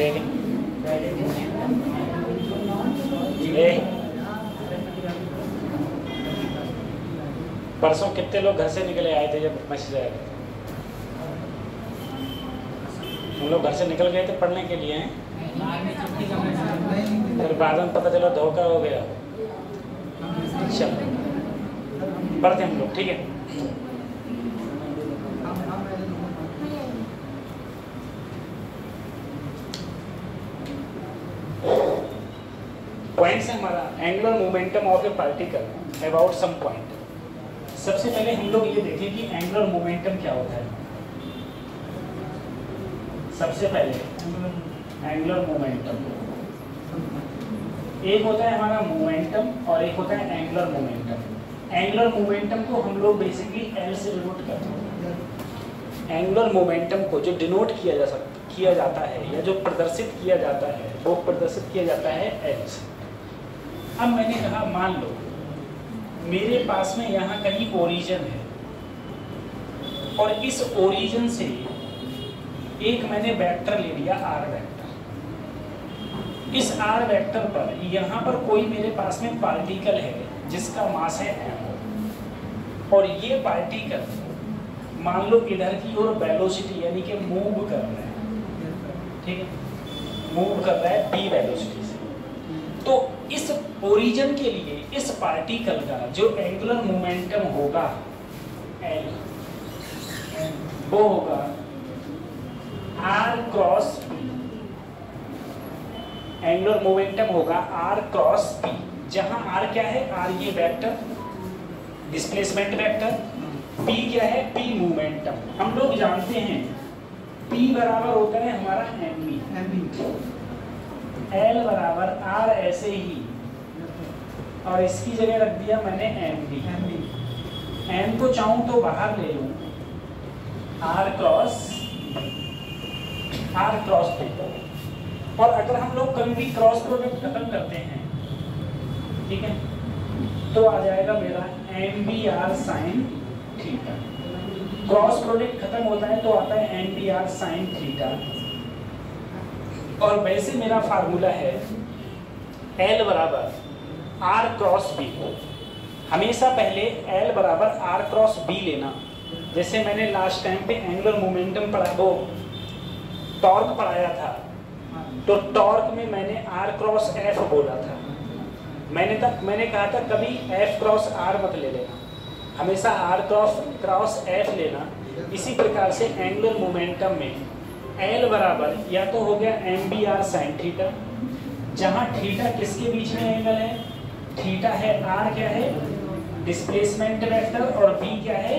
ठीक है। परसों कितने लोग घर से निकले आए थे जब मैसेज आया था? हम लोग घर से निकल गए थे पढ़ने के लिए हैं, फिर बाद में पता चला धोखा हो गया। चलो पढ़ते हम लोग, ठीक है। पॉइंट्स है हमारा angular momentum of a particle about some point. सबसे पहले हम लोग ये देखें कि एंगुलर मोमेंटम क्या होता है। सबसे पहले एंगुलर मोमेंटम, एक होता है हमारा मोमेंटम और एक होता है एंगुलर मोमेंटम। एंगुलर मोमेंटम को हम लोग बेसिकली एल से डिनोट करते हैं। एंगुलर मोमेंटम को जो डिनोट किया जाता है या जो प्रदर्शित किया जाता है वो प्रदर्शित किया जाता है एल से। अब मैंने कहा मान लो मेरे पास में यहाँ कहीं ओरिजिन है और इस ओरिजिन से एक मैंने वेक्टर ले लिया आर वेक्टर। इस आर वेक्टर पर यहाँ पर कोई मेरे पास में पार्टिकल है जिसका मास है m और ये पार्टिकल मान लो इधर की ओर वेलोसिटी यानी कि मूव कर रहा है, ठीक है, मूव कर रहा है b वेलोसिटी से। तो इस ओरिजिन के लिए इस पार्टिकल का जो एंगुलर मोमेंटम होगा L, वो होगा R cross P। Angular momentum होगा R क्रॉस P, जहां R क्या है, R ये वेक्टर डिस्प्लेसमेंट वेक्टर, P क्या है, P मोमेंटम। हम लोग जानते हैं P बराबर होता है हमारा mv, L बराबर R ऐसे ही और इसकी जगह रख दिया मैंने mv। m को चाहूं तो बाहर ले लूं R क्रॉस P। और अगर हम लोग कभी भी क्रॉस प्रोडक्ट खत्म करते हैं, ठीक है, तो आ जाएगा मेरा mvr sin theta. Cross product खत्म होता है तो आता है mvr sin थीटा। और वैसे मेरा फार्मूला है L बराबर R क्रॉस B। हमेशा पहले L बराबर R क्रॉस B लेना। जैसे मैंने लास्ट टाइम पे एंगुलर मोमेंटम पढ़ा, वो टॉर्क पढ़ाया था, तो टॉर्क में मैंने R क्रॉस F बोला था। मैंने कहा था कभी F क्रॉस R मत ले लेना, हमेशा R क्रॉस F लेना। इसी प्रकार से एंगुलर मोमेंटम में L बराबर या तो हो गया mvr sin थीटा, जहां थीटा किसके बीच में एंगल है, थीटा है R क्या है डिस्प्लेसमेंट वेक्टर और V क्या है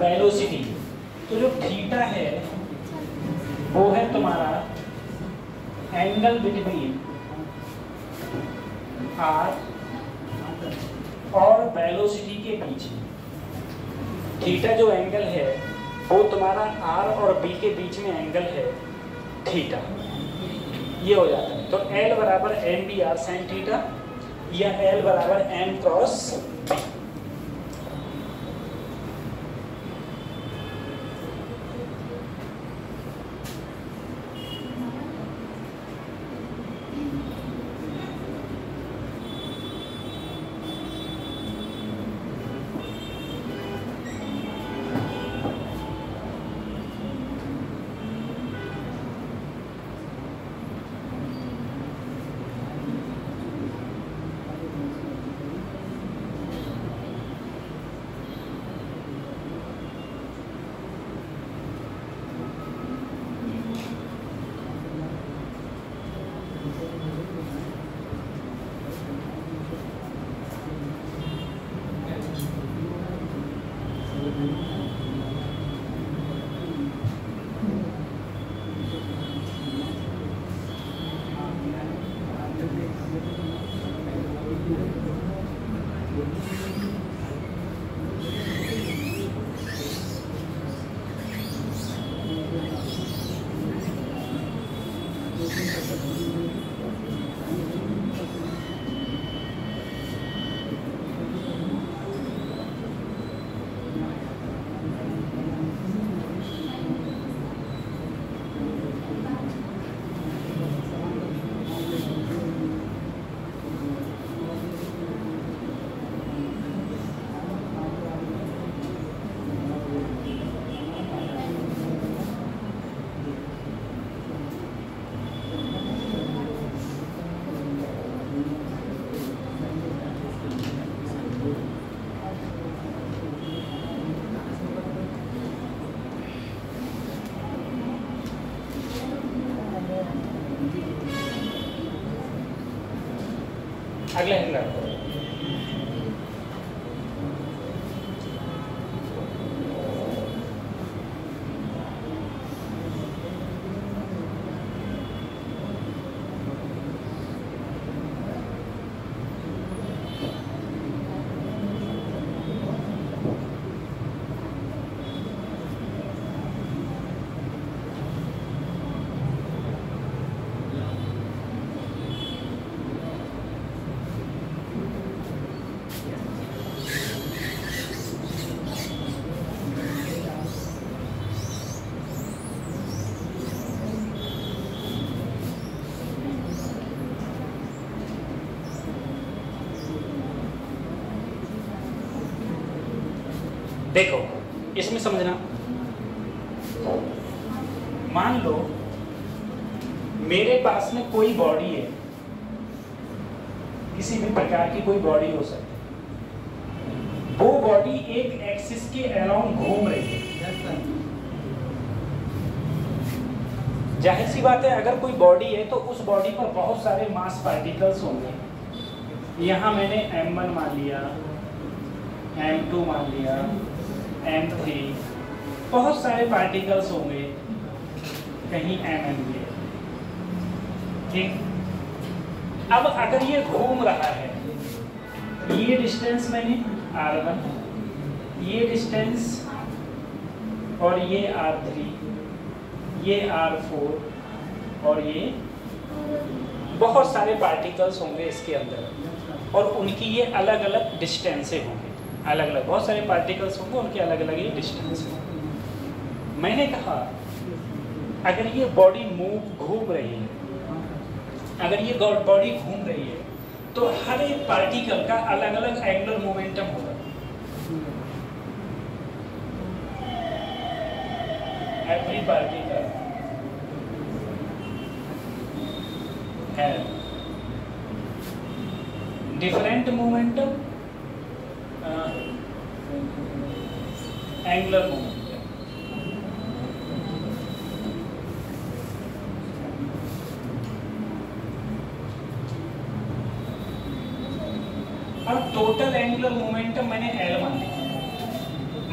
वेलोसिटी। तो जो थीटा है वो है तुम्हारा एंगल बिटवीन R और वेलोसिटी के बीच में। थीटा जो एंगल है वो तुम्हारा R और B के बीच में एंगल है थीटा, ये हो जाता है। तो L बराबर mvr sin थीटा या L बराबर m क्रॉस B। अगला हैंगर। देखो इसमें समझना, मान लो मेरे पास में कोई बॉडी है, किसी भी प्रकार की कोई बॉडी हो सकती है, वो बॉडी एक एक्सिस के अराउंड घूम रही है। जाहिर सी बात है, अगर कोई बॉडी है तो उस बॉडी पर बहुत सारे मास पार्टिकल्स होंगे। यहाँ मैंने m1 मान लिया, m2 मान लिया, m3, बहुत सारे पार्टिकल्स होंगे, कहीं mm भी है, ठीक। अब अगर ये घूम रहा है, ये डिस्टेंस मैंने r1, ये डिस्टेंस और ये r3, ये r4 और ये बहुत सारे पार्टिकल्स होंगे इसके अंदर, और उनकी ये अलग अलग डिस्टेंसें होंगे, अलग अलग बहुत सारे पार्टिकल्स होंगे, उनके अलग अलग ये डिस्टेंस होंगे। मैंने कहा अगर ये बॉडी घूम रही है, अगर ये बॉडी घूम रही है तो हर एक पार्टिकल का अलग अलग एंगुलर मोमेंटम होगा। एवरी पार्टिकल है डिफरेंट मोमेंटम, एंगुलर मोमेंटम। अब टोटल एंगुलर मोमेंटम मैंने L मान लिया।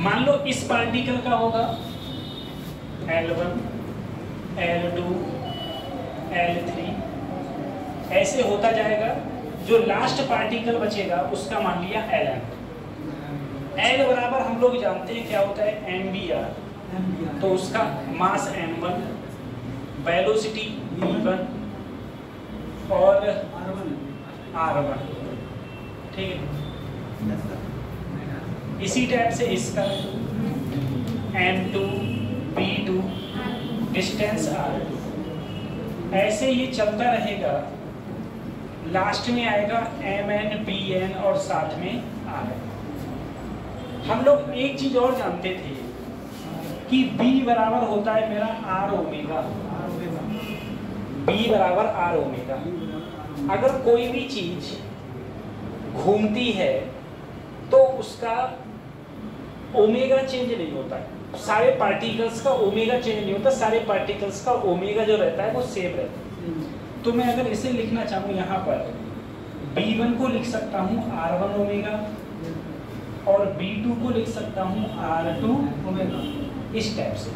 मान लो इस पार्टिकल का होगा L1, L2, L3, ऐसे होता जाएगा। जो लास्ट पार्टिकल बचेगा उसका मान लिया Ln। L बराबर हम लोग जानते हैं क्या होता है, mvr, तो उसका मास m1, वेलोसिटी v1 और r1, ठीक है। इसी टाइप से इसका m2, v2, डिस्टेंस r, ऐसे ये चलता रहेगा। लास्ट में आएगा mn, bn और साथ में r। हम लोग एक चीज और जानते थे कि b बराबर होता है मेरा r ओमेगा, b बराबर r ओमेगा। अगर कोई भी चीज घूमती है तो उसका ओमेगा चेंज नहीं होता है, सारे पार्टिकल्स का ओमेगा चेंज नहीं होता, सारे पार्टिकल्स का ओमेगा जो रहता है वो सेम रहता है। तो मैं अगर इसे लिखना चाहूँ यहाँ पर b1 को लिख सकता हूँ r1 ओमेगा और b2 को लिख सकता हूँ r2 ओमेगा, इस टाइप से।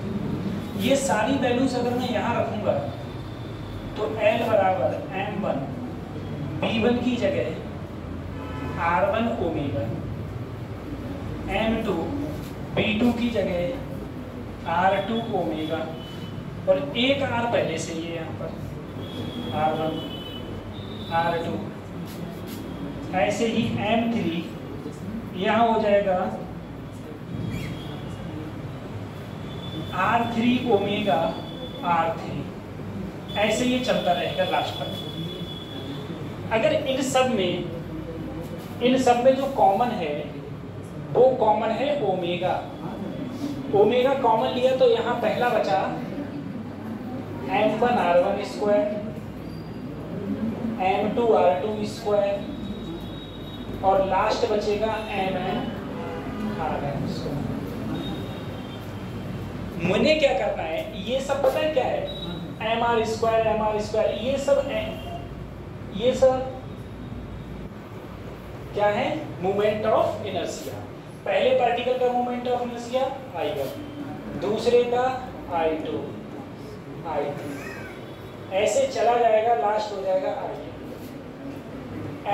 ये सारी वैल्यूज अगर मैं यहाँ रखूँगा तो L बराबर m1 b1 की जगह r1 ओमेगा, m2 b2 की जगह r2 ओमेगा, और एक r पहले से ही है यहाँ पर r1 r2, ऐसे ही m3 यहाँ हो जाएगा r3 ओमेगा r3, ऐसे ये चलता रहेगा लास्ट तक। अगर इन सब में जो कॉमन है वो कॉमन है ओमेगा। ओमेगा कॉमन लिया तो यहाँ पहला बचा m1 r1 square, m2 r2 square, और लास्ट बचेगा mn r1 स्क्वायर। मुझे क्या करना है, ये सब पता है क्या है, mr स्क्वायर, ये सब क्या है? Moment of inertia. पहले पार्टिकल का मोमेंट ऑफ इनर्शिया I1, दूसरे का I2, ऐसे चला जाएगा, लास्ट हो जाएगा I2।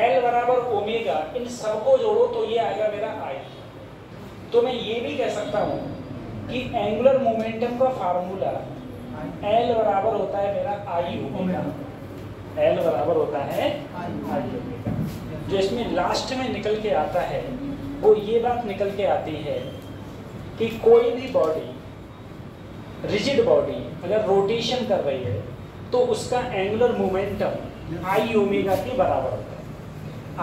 L बराबर ओमेगा, इन सबको जोड़ो तो ये आएगा मेरा I। तो मैं ये भी कह सकता हूँ कि एंगुलर मोमेंटम का फार्मूला L बराबर होता है मेरा I ओमेगा। L बराबर होता है I ओमेगा। जो इसमें लास्ट में निकल के आता है वो ये बात निकल के आती है कि कोई भी बॉडी, रिजिड बॉडी अगर रोटेशन कर रही है तो उसका एंगुलर मोमेंटम I ओमेगा के बराबर होता है।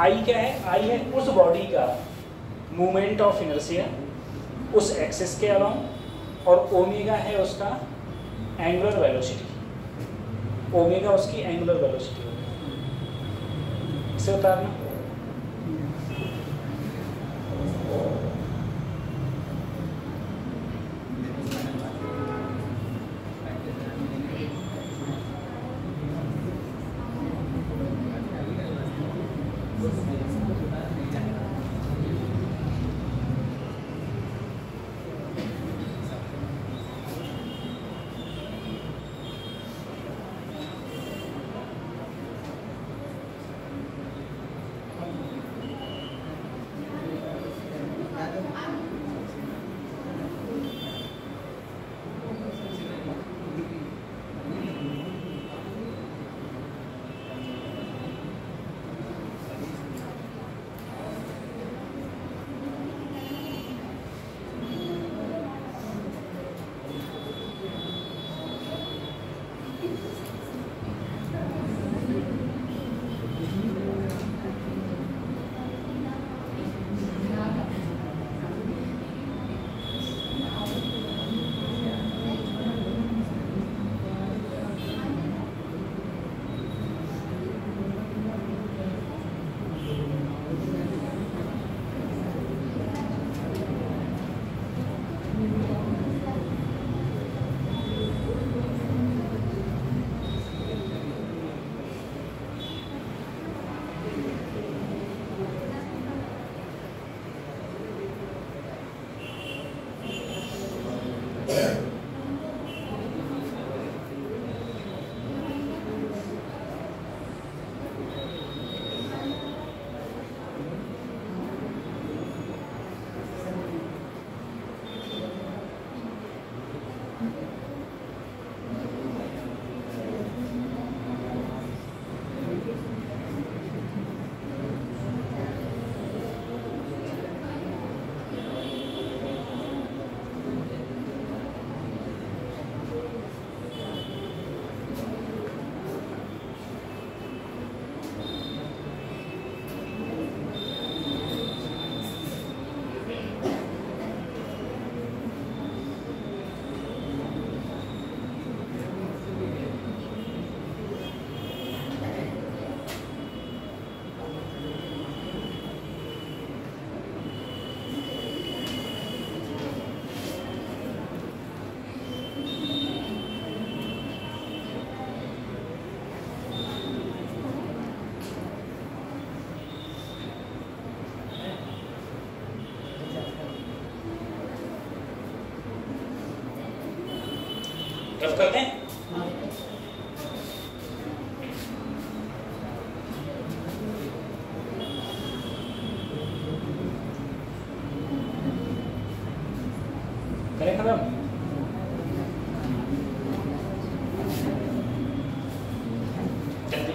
I क्या है? I है उस बॉडी का मोमेंट ऑफ इनर्शिया उस एक्सिस के अराउंड, और ओमेगा है उसका एंगुलर वेलोसिटी। ओमेगा उसकी एंगुलर वेलोसिटी होगी। इसे उतारना। रफ कर दें। करें खत्म। जल्दी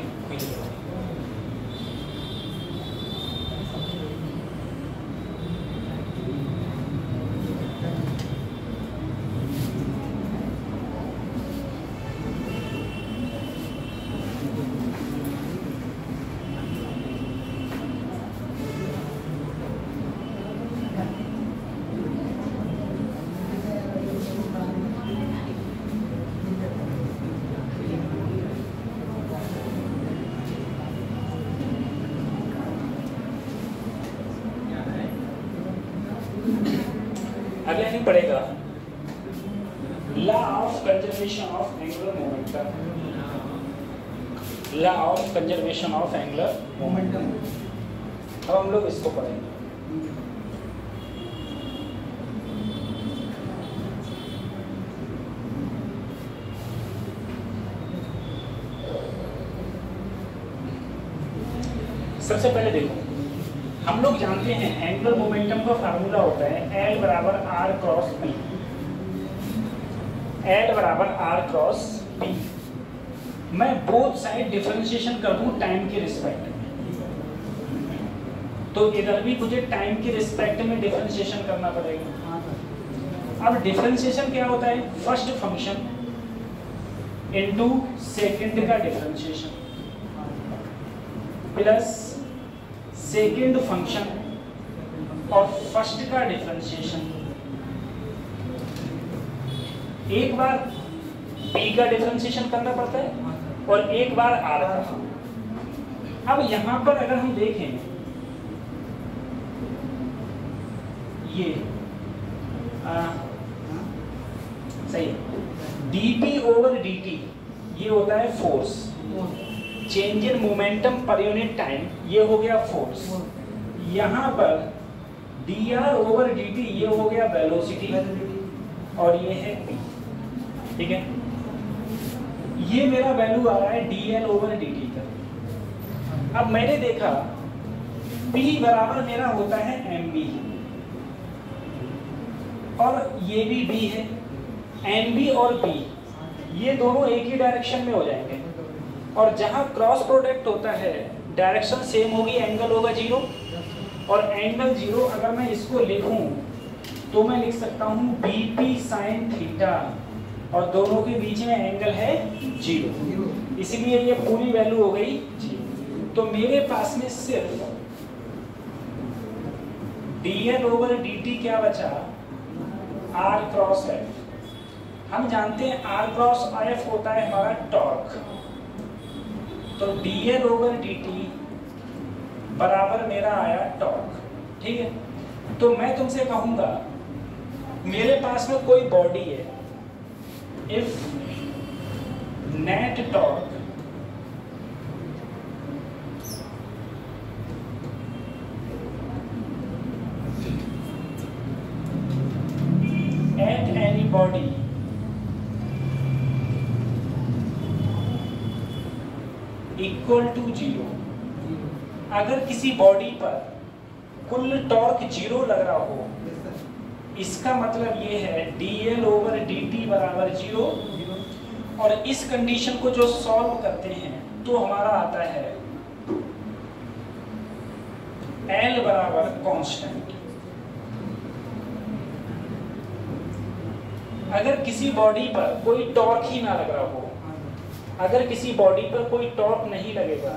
अगला नहीं पड़ेगा law of conservation of angular momentum. Law of conservation of angular momentum अब हम लोग इसको पढ़ेंगे। सबसे पहले देखो, हम लोग जानते हैं एंगुलर मोमेंटम का फार्मूला होता है L बराबर R क्रॉस P। L बराबर R क्रॉस P। मैं बोथ साइड डिफरेंशिएशन कर दूं टाइम के रिस्पेक्ट में, तो इधर भी मुझे टाइम के रिस्पेक्ट में डिफरेंशिएशन करना पड़ेगा। अब डिफरेंशिएशन क्या होता है? फर्स्ट फंक्शन इनटू सेकंड का डिफरेंशिएशन प्लस सेकेंड फंक्शन और फर्स्ट का डिफरेंशिएशन। एक बार b का डिफरेंशिएशन करना पड़ता है और एक बार r का। अब यहां पर अगर हम देखें ये सही है, dp ओवर dt ये होता है force, change in momentum per unit time ये हो गया फोर्स। यहाँ पर dr ओवर dt ये हो गया वेलोसिटी और ये है p। ठीक है, ये मेरा वैल्यू आ रहा है dl ओवर dt का। अब मैंने देखा p बराबर मेरा होता है mb और ये भी b है। nb और p ये दोनों एक ही डायरेक्शन में हो जाएंगे और जहां क्रॉस प्रोडक्ट होता है डायरेक्शन सेम होगी, एंगल होगा 0। और एंगल 0 अगर मैं इसको लिखूं तो मैं लिख सकता हूं BP sin थीटा और दोनों के बीच में एंगल है 0, इसलिए ये पूरी वैल्यू हो गई 0। तो मेरे पास में सिर्फ dl ओवर dt क्या बचा? r cross f। हम जानते हैं r क्रॉस f होता है हमारा टॉर्क, तो dl ओवर dt बराबर मेरा आया टॉर्क। ठीक है, तो मैं तुमसे कहूंगा मेरे पास में कोई बॉडी है, if net torque at any body equal to 0। अगर किसी बॉडी पर कुल टॉर्क 0 लग रहा हो, इसका मतलब ये है dl ओवर dt बराबर 0। और इस कंडीशन को जो सॉल्व करते हैं तो हमारा आता है L बराबर कांस्टेंट। अगर किसी बॉडी पर कोई टॉर्क ही ना लग रहा हो, अगर किसी बॉडी पर कोई टॉर्क नहीं लगेगा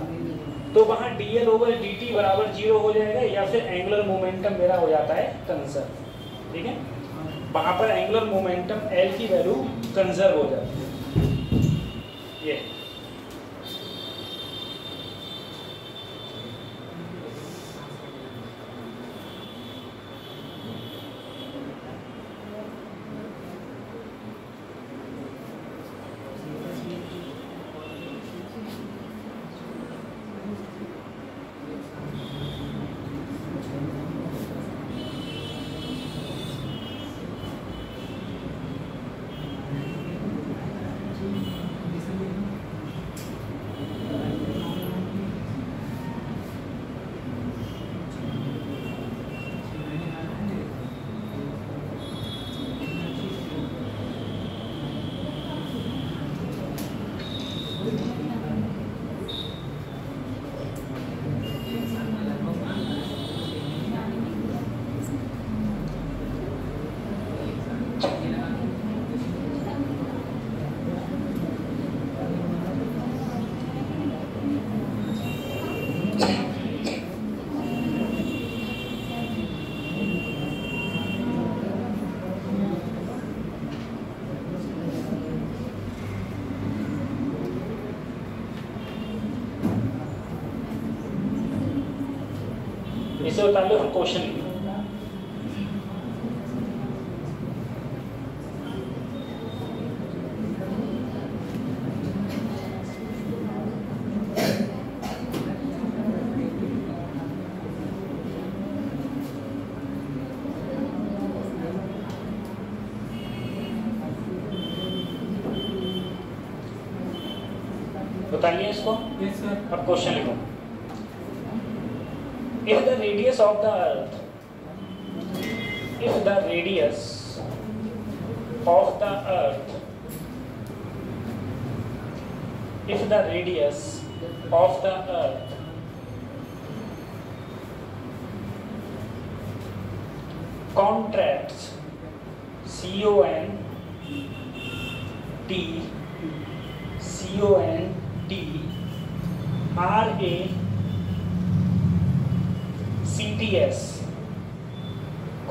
तो वहां dl ओवर dt बराबर 0 हो जाएगा या फिर एंगुलर मोमेंटम मेरा हो जाता है कंजर्व। ठीक है, वहां पर एंगुलर मोमेंटम L की वैल्यू कंजर्व हो जाती है। ये इसे उतार लो, हम क्वेश्चन लिखें। पहचान लिया इसको? Yes sir. अब क्वेश्चन लिखो। If the radius of the earth, if the radius of the earth, if the radius of the earth contracts,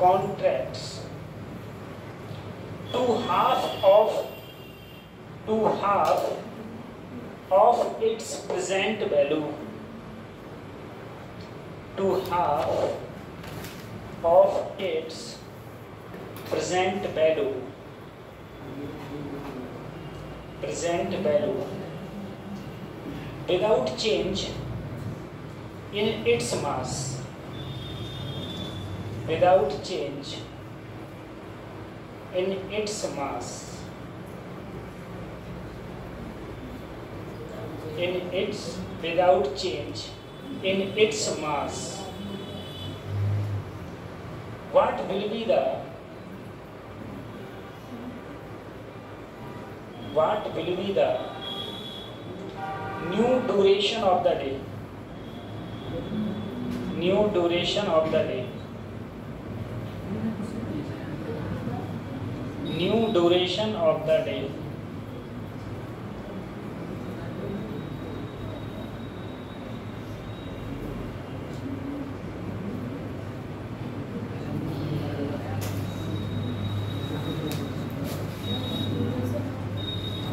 CONTRACTS contracts to half of its present value, to half of its present value without change in its mass, without change in its mass, without change in its mass, what will be the new duration of the day, new duration of the day, new duration of the day,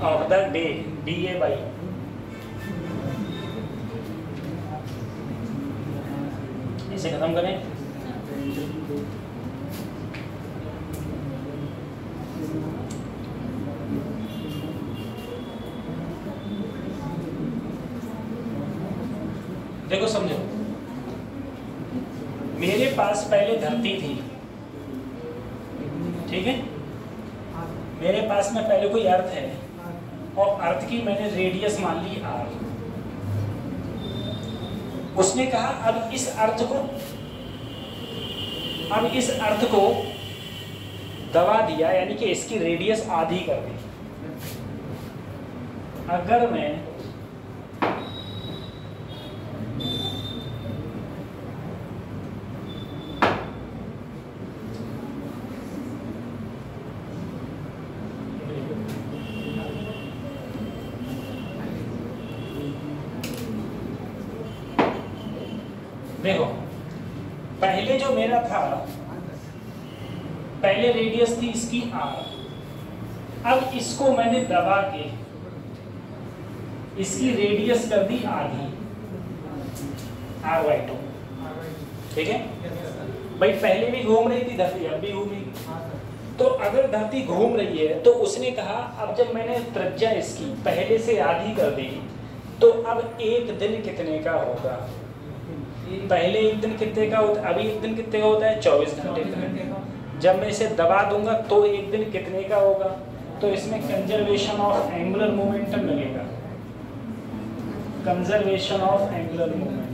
of the day, DAY. इसे खत्म करें। देखो समझो, मेरे पास पहले धरती थी, ठीक है, मेरे पास में पहले कोई अर्थ है और अर्थ की मैंने रेडियस मान ली r। उसने कहा अब इस अर्थ को दबा दिया, यानी कि इसकी रेडियस आधी कर दी। अगर मैं देखो, पहले जो मेरा था, पहले रेडियस थी इसकी r, अब इसको मैंने दबा के इसकी रेडियस कर दी आधी, r/2, ठीक है भाई। पहले भी घूम रही थी धरती, अब भी घूमेगी। तो अगर धरती घूम रही है तो उसने कहा अब जब मैंने त्रिज्या इसकी पहले से आधी कर दी तो अब एक दिन कितने का होगा। पहले एक दिन कितने का होता है, अभी एक दिन कितने का होता है, 24 घंटे का। जब मैं इसे दबा दूंगा तो एक दिन कितने का होगा, तो इसमें कंजर्वेशन ऑफ एंगुलर मोमेंटम लगेगा, कंजर्वेशन ऑफ एंगुलर मोमेंटम।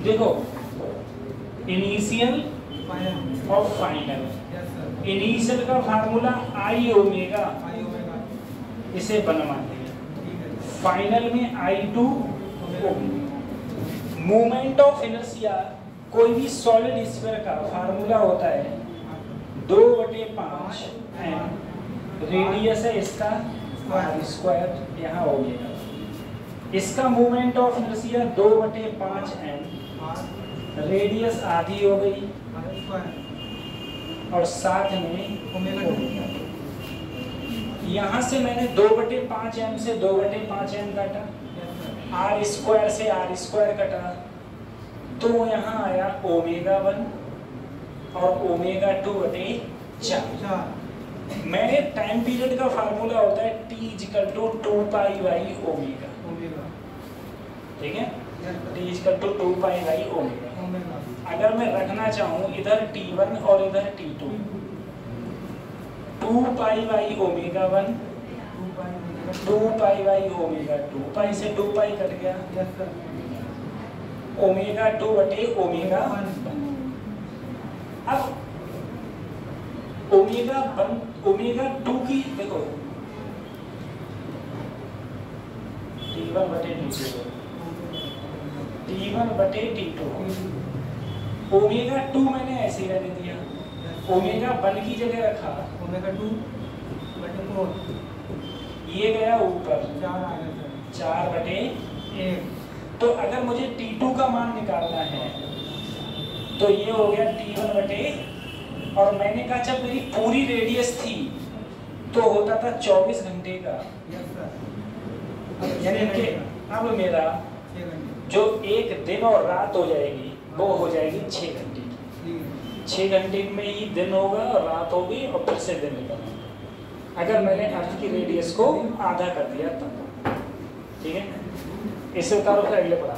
देखो, इनिशियल और फाइनल, इनिशियल का फार्मूला आई ओमेगा, इसे बनवा दिया, फाइनल में I2 मोमेंट ऑफ इनर्शिया। कोई भी सॉलिड स्फीयर का फार्मूला होता है 2/5 m, रेडियस है इसका r², यहाँ हो गया। इसका moment of inertia 2/5 m, radius आधी हो गई और साथ में यहाँ से मैंने 2/5 m से 2/5 m काटा, r² से r² कटा, तो यहाँ आया ω1 और ω2/4। मेरे टाइम पीरियड का फार्मूला होता है T = 2π/ω, ठीक है, T = 2π/ω। अगर मैं रखना चाहूँ इधर T1 और इधर T2, 2 pi by omega 1, 2 pi by omega 2, पाई से 2 पाई कट गया, ओमेगा 2 बटे ओमेगा 1। अब ओमेगा 2 की देखो T1 बटे T2, T1 बटे T2, ओमेगा 2 मैंने ऐसे ही रहने दिया, ओमेगा 1 की जगह रखा, ओमेगा 2 बटे 4, ये गया ऊपर 4 आ गया 4 बटे 1। तो अगर मुझे T2 का मान निकालना है तो ये हो गया T1 बटे, और मैंने कहा जब मेरी पूरी रेडियस थी तो होता था 24 घंटे का, यानी कि अब मेरा जो एक दिन और रात हो जाएगी वो हो जाएगी 6 घंटे की। 6 घंटे में ही दिन होगा और रात होगी और फिर से दिन निकलना, अगर मैंने अर्थ की रेडियस को आधा कर दिया तब। ठीक है, इससे उतारो फिर अगले पढ़ा।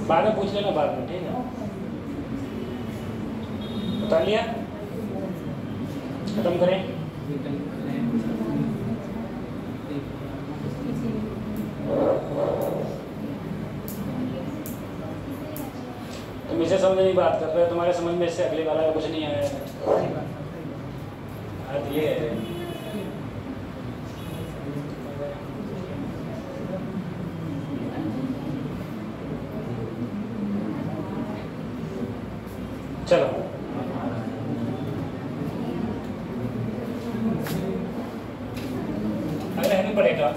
बाद में पूछ लेना, बाद में। ठीक है, बता लिया, खत्म करें। तुम इसे समझने की बात कर रहे हो, तुम्हारे समझ में इससे अगले वाला कुछ नहीं आया है। ये है चलो अगर हमें पड़ेगा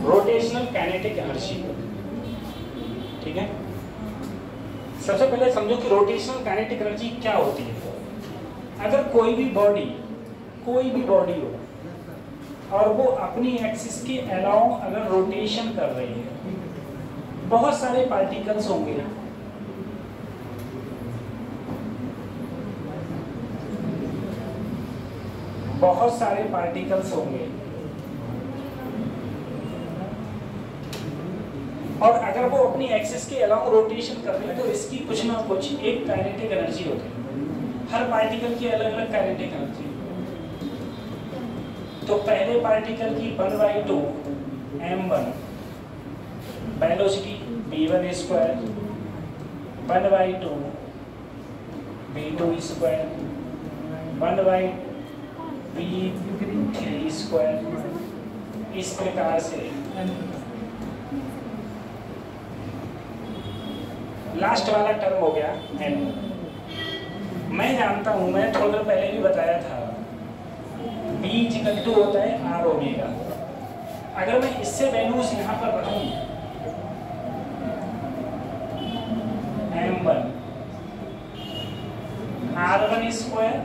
रोटेशनल काइनेटिक एनर्जी। ठीक है, सबसे पहले समझो कि रोटेशनल काइनेटिक एनर्जी क्या होती है। अगर कोई भी बॉडी हो और वो अपनी एक्सिस के अलाउंग अगर रोटेशन कर रही है, बहुत सारे पार्टिकल्स होंगे, और अगर वो अपनी एक्सिस के अलाउंग रोटेशन कर रही है तो इसकी कुछ ना कुछ एक काइनेटिक एनर्जी होती है। हर पार्टिकल की अलग अलग काइनेटिक एनर्जी। तो पहले पार्टिकल की 1/2 m1 velocity B1 square 1/2 B2 square 1/B3 square. इस प्रकार से लास्ट वाला टर्म हो गया n। मैं जानता हूं, मैं थोड़ी देर पहले भी बताया था, B = होता है R ओमेगा। अगर मैं इससे वैल्यूज यहाँ पर रखूं M1 R1 square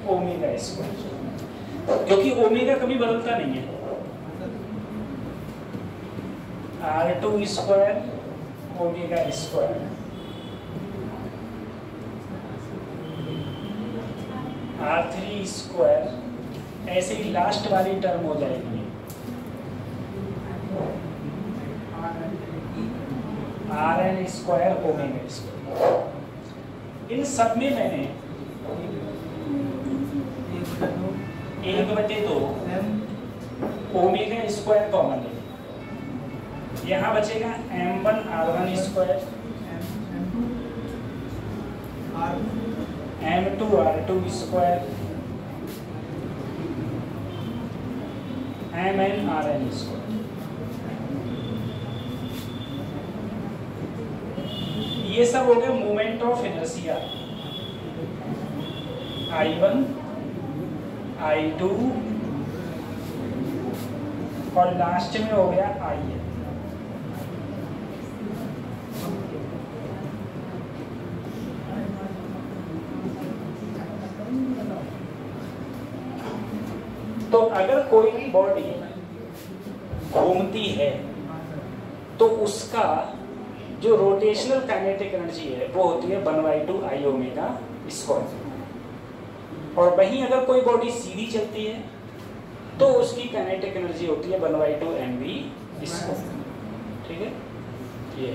omega square, क्योंकि ओमेगा कभी बदलता नहीं है। R2 square omega square R3 square, ऐसे ही लास्ट वाली टर्म हो जाएगी Rn स्क्वायर ओमेगा स्क्वायर। इन सब में मैंने 1/2 ओमेगा स्क्वायर कॉमन ले, यहाँ बचेगा M1 R1 square M2 R2 square Mn Rn square. ये सब हो गया moment of inertia, I1 I2 और लास्ट में हो गया In। तो अगर कोई भी बॉडी घूमती है तो उसका जो रोटेशनल काइनेटिक एनर्जी है वो होती है 1/2 I ओमेगा स्क्वायर। और वहीं अगर कोई बॉडी सीधी चलती है तो उसकी काइनेटिक एनर्जी होती है 1/2 mv स्क्वायर। ठीक है, ये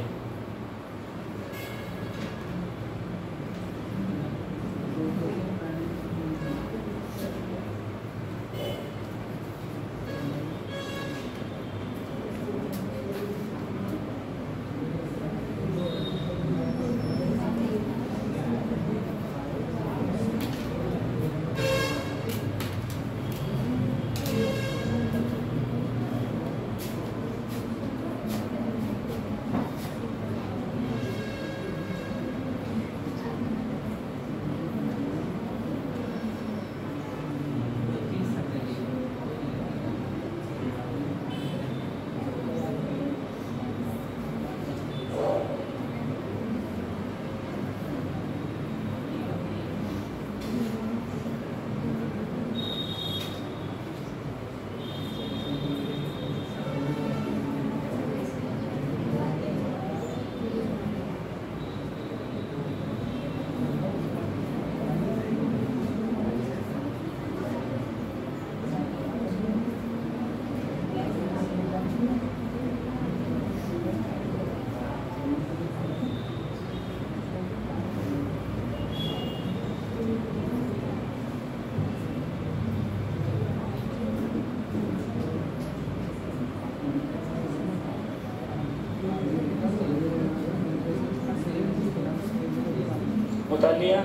उतार लिया।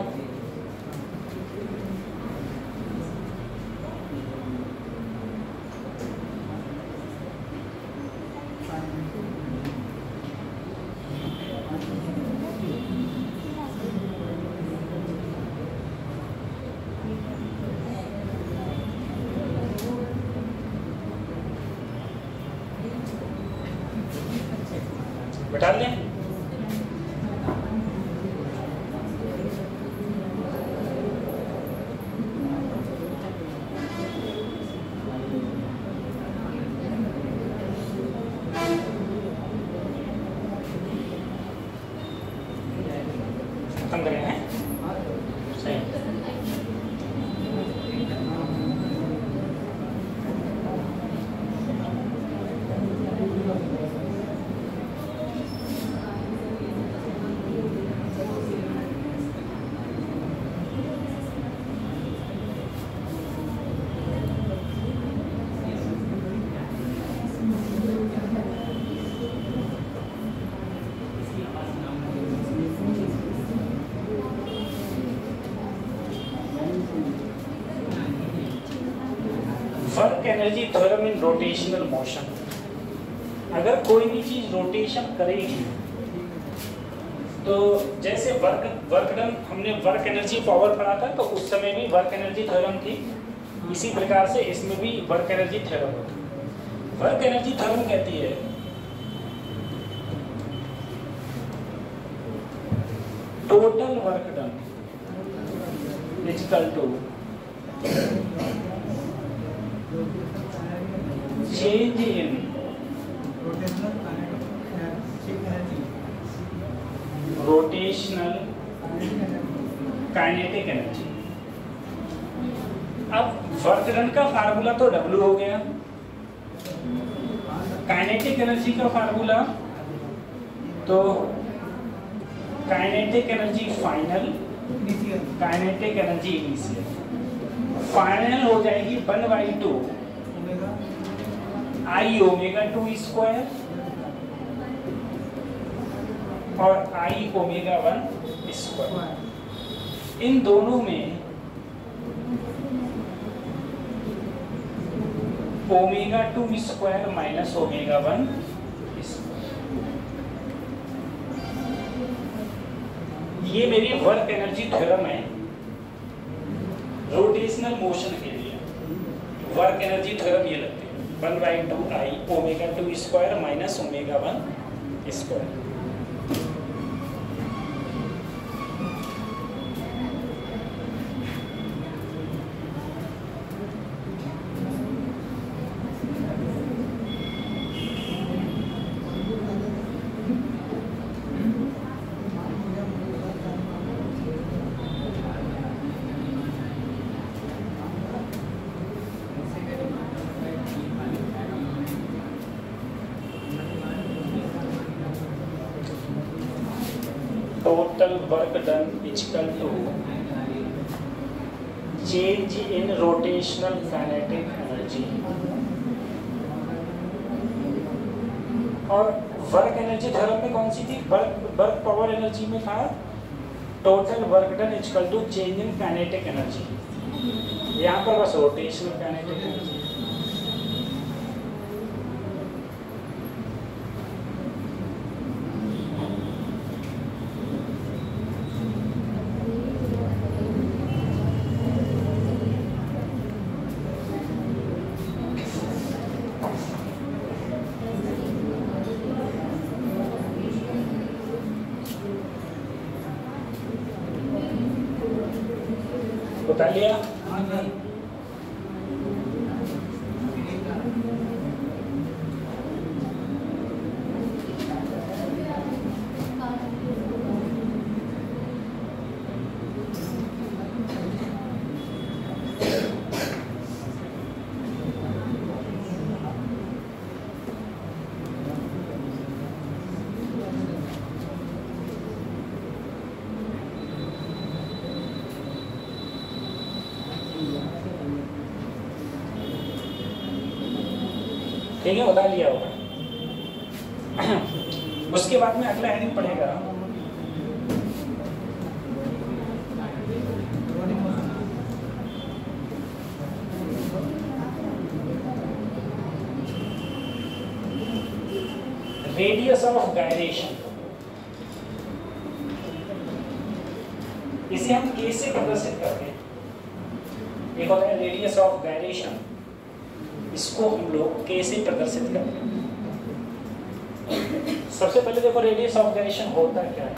बैठा लें। खत्म करें हैं सही। Work energy theorem in rotational motion. अगर कोई भी चीज रोटेशन करेगी तो जैसे वर्क डन, हमने वर्क एनर्जी पावर पढ़ा था, तो उस समय भी वर्क एनर्जी थ्योरम थी। इसी प्रकार से इसमें भी वर्क एनर्जी थ्योरम होती। वर्क एनर्जी थ्योरम कहती है total work done equal to change in rotational kinetic energy. अब वर्क डन का फार्मूला तो W हो गया, काइनेटिक एनर्जी का फार्मूला तो kinetic energy final, kinetic energy initial. Final हो जाएगी 1/2 I ओमेगा 2 स्क्वायर और I ओमेगा 1 स्क्वायर। इन दोनों में omega 2 square minus omega 1 square. ये मेरी वर्क एनर्जी थ्योरम है रोटेशनल मोशन के लिए। वर्क एनर्जी थ्योरम ये लगती है 1/2 I omega 2 square minus omega 1 square. Total work done equal to change in rotational kinetic energy। और वर्क एनर्जी थ्योरम में कौन सी थी? वर्क पावर एनर्जी में था total work done equal to change in kinetic energy. यहाँ पर बस रोटेशनल काइनेटिक एनर्जी। बता लिया? ठीक है, बता लिया होगा। उसके बाद में अगला हेडिंग पड़ेगा रेडियस ऑफ गायरेशन। इसे हम के से प्रदर्शित करते हैं। एक होता है रेडियस ऑफ गायरेशन, इसको हम लोग के से प्रदर्शित करते हैं। सबसे पहले देखो रेडियस ऑफ गायरेशन होता क्या है।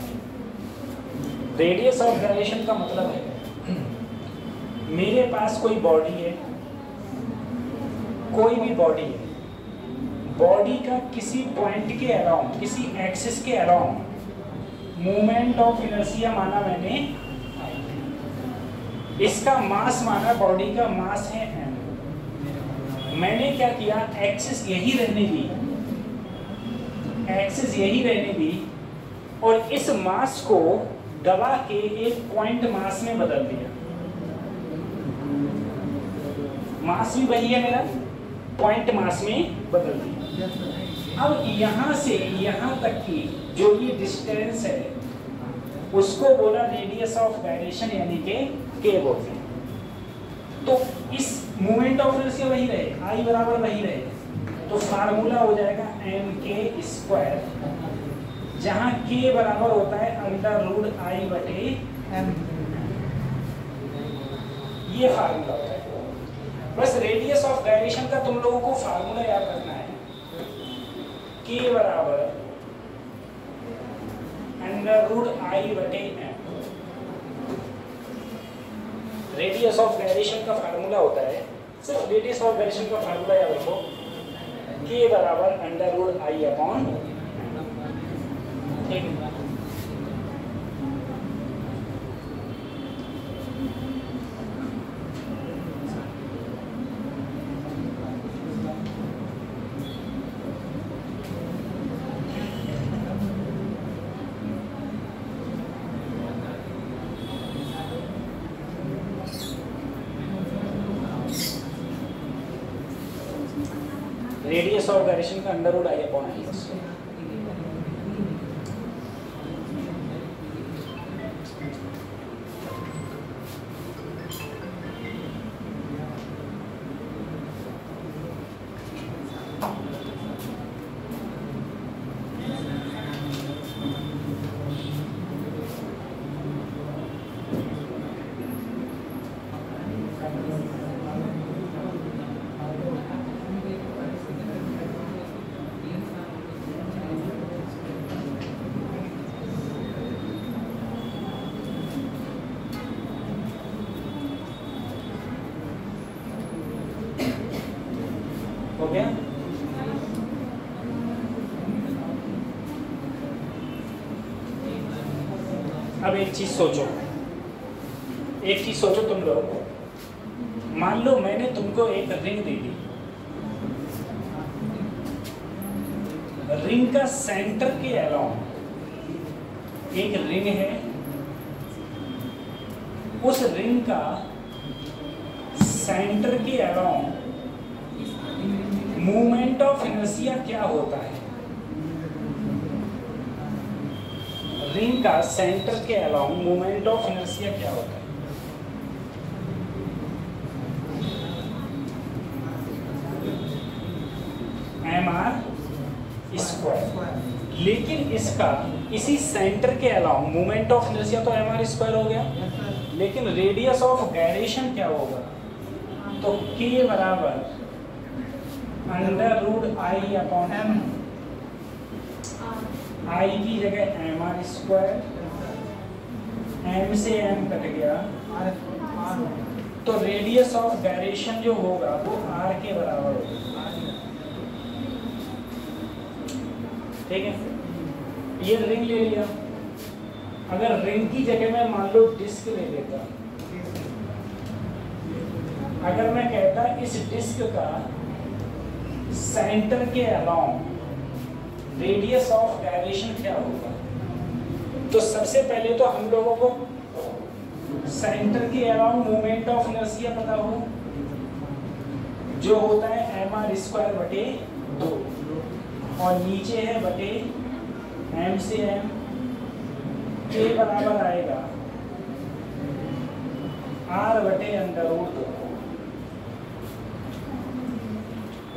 रेडियस ऑफ गायरेशन का मतलब है मेरे पास कोई बॉडी है, कोई भी बॉडी है, बॉडी का किसी पॉइंट के अराउंड, किसी एक्सिस के अराउंड मूवमेंट ऑफ इनर्शिया माना मैंने, इसका मास माना, बॉडी का मास है m। मैंने क्या किया, एक्सिस यही रहने दी, एक्सिस यही रहने दी और इस मास को दबा के एक पॉइंट मास में बदल दिया। मास भी वही है मेरा, पॉइंट मास में बदल दिया। अब यहाँ से यहाँ तक की जो ये डिस्टेंस है उसको बोला रेडियस ऑफ गायरेशन, यानी के बोलते हैं। तो इस मोमेंट ऑफ इनर्शिया वही रहे, आई बराबर वही रहे, तो फार्मूला हो जाएगा mk स्क्वायर, जहां k बराबर होता है अंडर रूट आई बटे M। ये फार्मूला होता है। बस रेडियस ऑफ गायरेशन का तुम लोगों को फार्मूला याद रखना है, k बराबर अंडर रूट आई बटे m। रेडियस ऑफ गायरेशन का फार्मूला होता है, सिर्फ रेडियस ऑफ गायरेशन का फार्मूला याद रखो, k बराबर अंडर रूट आई अपॉन, ठीक है। रेडियस ऑफ गायरेशन का under root I upon I. हो गया? अब एक चीज सोचो, तुम लोग, मान लो मैंने तुमको एक रिंग दे दी, रिंग का सेंटर के अलाउंग एक रिंग है, उस रिंग का सेंटर के अलाउंग मूवमेंट ऑफ इनर्शिया क्या होता है? रिंग का सेंटर के अलाउंग मूवमेंट ऑफ इनर्शिया क्या होता है? mr square. लेकिन इसका इसी सेंटर के अलाउंग मूवमेंट ऑफ इनर्शिया तो mr स्क्वायर हो गया, लेकिन रेडियस ऑफ गायरेशन क्या होगा? तो k बराबर under root I upon m, I की जगह mr स्क्वायर, m से m कट गया, तो रेडियस ऑफ गायरेशन जो होगा वो r के बराबर होगा, ठीक है। ये रिंग ले लिया, अगर रिंग की जगह में मान लो डिस्क ले लेता, अगर मैं कहता इस डिस्क का सेंटर के अलाउंग रेडियस ऑफ गायरेशन क्या होगा, तो सबसे पहले तो हम लोगों को सेंटर के अलाउंग मोमेंट ऑफ इनर्शिया पता हो, जो होता है mr स्क्वायर बटे 2, और नीचे है बटे m से m, k बराबर आएगा r बटे under root 2।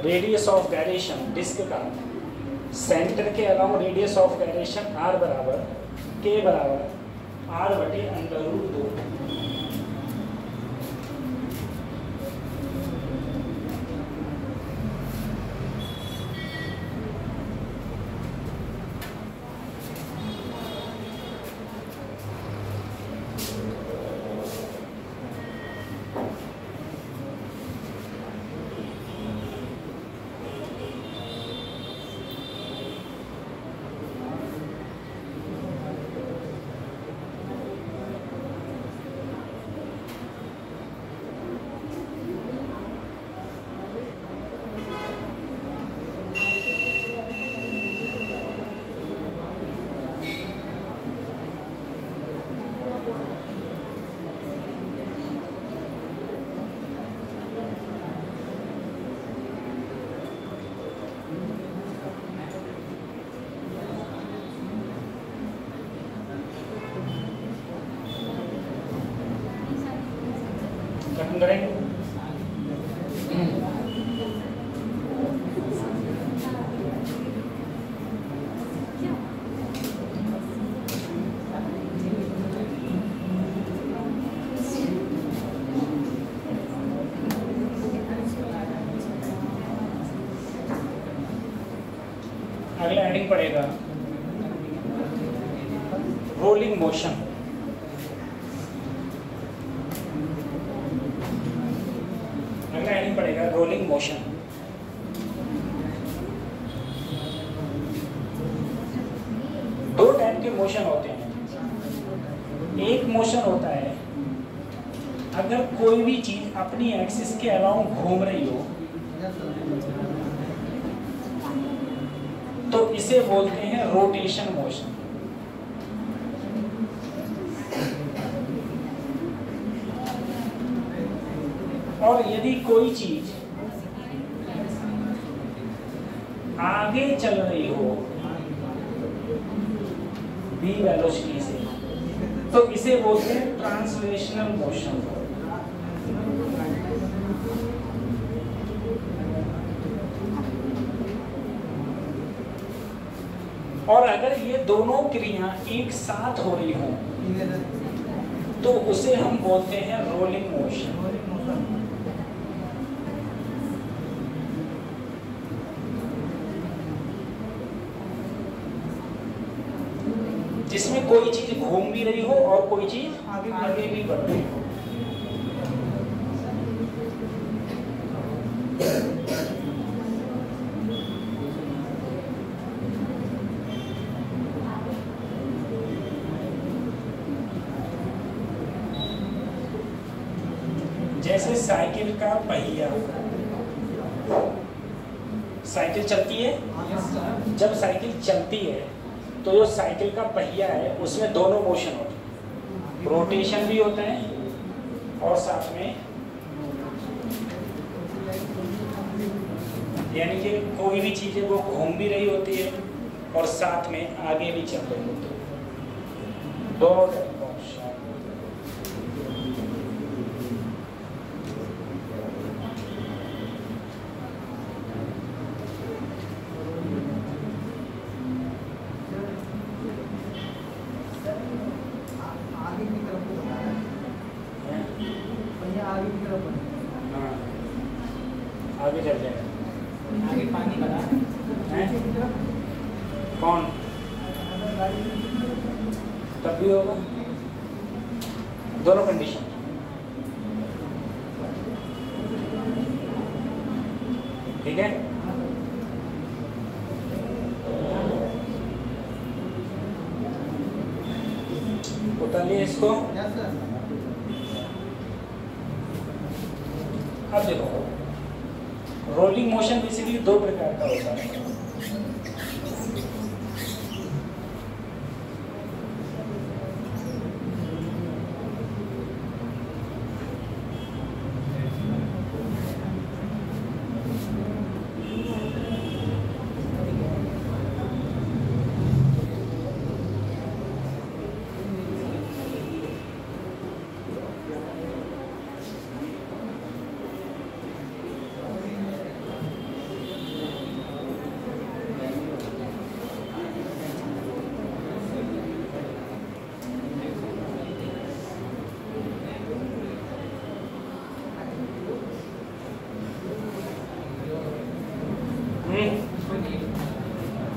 Radius of gyration disc का सेंटर के along radius of gyration r बराबर k बराबर r बटे अंडर रूट 2। खत्म करेंगे। हेडिंग पड़ेगा रोलिंग मोशन। अगला हेडिंग पड़ेगा रोलिंग मोशन। दो टाइप के मोशन होते हैं। एक मोशन होता है अगर कोई भी चीज अपनी एक्सिस के अराउंड घूम रही हो तो इसे बोलते हैं रोटेशन मोशन। और यदि कोई चीज आगे चल रही हो v वेलोसिटी से तो इसे बोलते हैं ट्रांसलेशनल मोशन। और अगर ये दोनों क्रिया एक साथ हो रही हो तो उसे हम बोलते हैं रोलिंग मोशन। जिसमें कोई चीज घूम भी रही हो और कोई चीज आगे भी बढ़ रही हो। जैसे साइकिल का पहिया, साइकिल चलती है, जब साइकिल चलती है तो जो साइकिल का पहिया है उसमें दोनों मोशन होते हैं, रोटेशन भी होता है और साथ में यानी कि कोई भी चीज़ है वो घूम भी रही होती है और साथ में आगे भी चल रही होती है। दोनों आगे चल जाएगा। आगे पानी भरा है कौन तब भी होगा, दोनों कंडीशन। ठीक है, उतारिए इसको। अब देखो रोलिंग मोशन बेसिकली दो प्रकार का होता है।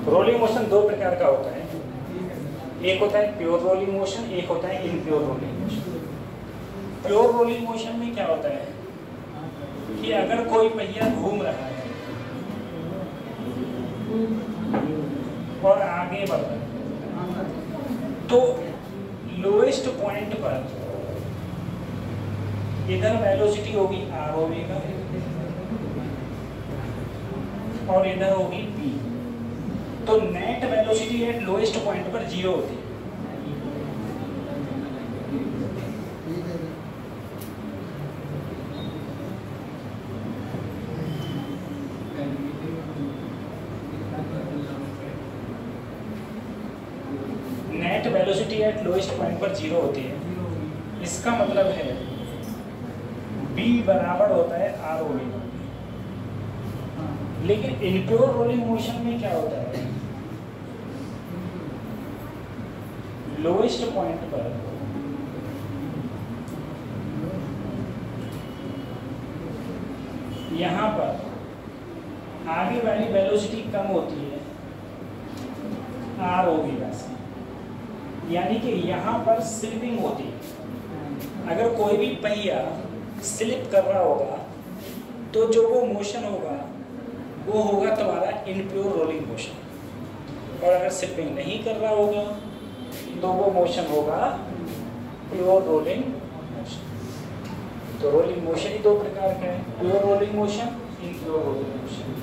रोलिंग मोशन दो प्रकार का होता है, एक होता है प्योर रोलिंग मोशन, एक होता है impure rolling motion. Pure rolling motion में क्या होता है कि अगर कोई पहिया घूम रहा है और आगे बढ़ रहा है तो लोएस्ट पॉइंट पर इधर वेलोसिटी होगी r ओमेगा और इधर होगी p, तो net velocity at lowest point पर 0 होती है। Net velocity at lowest point पर 0 होती है। इसका मतलब है b बराबर होता है r ओमेगा। लेकिन इनप्योर रोलिंग मोशन में क्या होता है, लोएस्ट पॉइंट पर यहाँ पर आगे वाली वेलोसिटी कम होती है आर ओमेगा से, यानी कि यहाँ पर स्लिपिंग होती है। अगर कोई भी पहिया स्लिप कर रहा होगा तो जो वो मोशन होगा वो होगा तुम्हारा इनप्योर रोलिंग मोशन, और अगर स्लिपिंग नहीं कर रहा होगा तो वो मोशन होगा प्योर रोलिंग मोशन। तो रोलिंग मोशन ही दो प्रकार का है, pure rolling motion, impure rolling motion.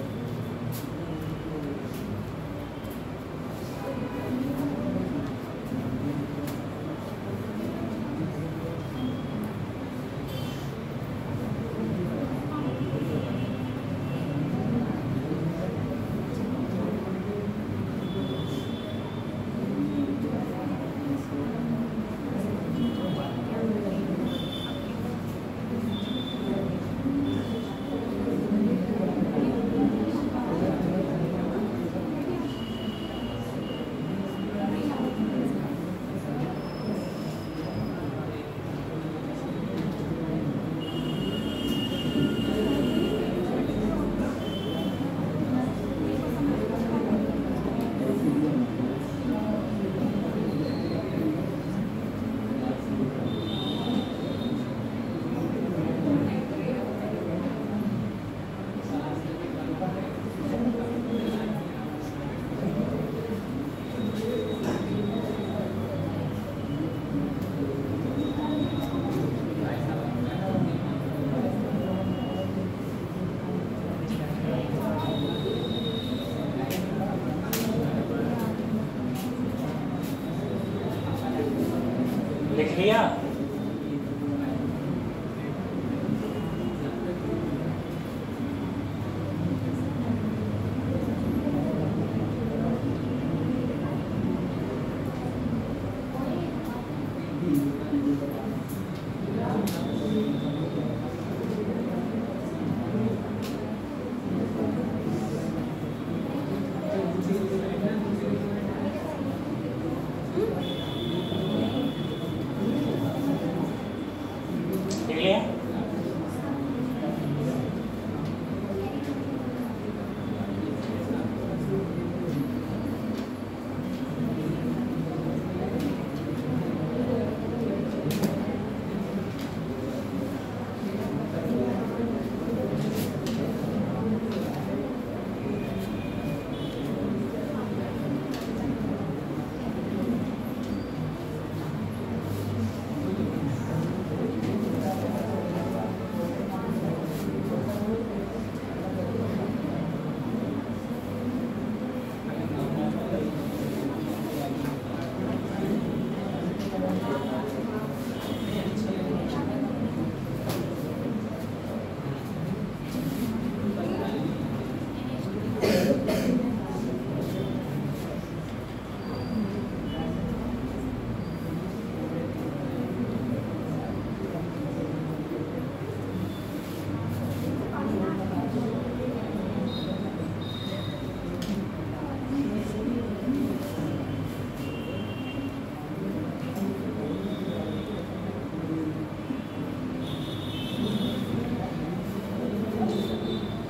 लिख लिया?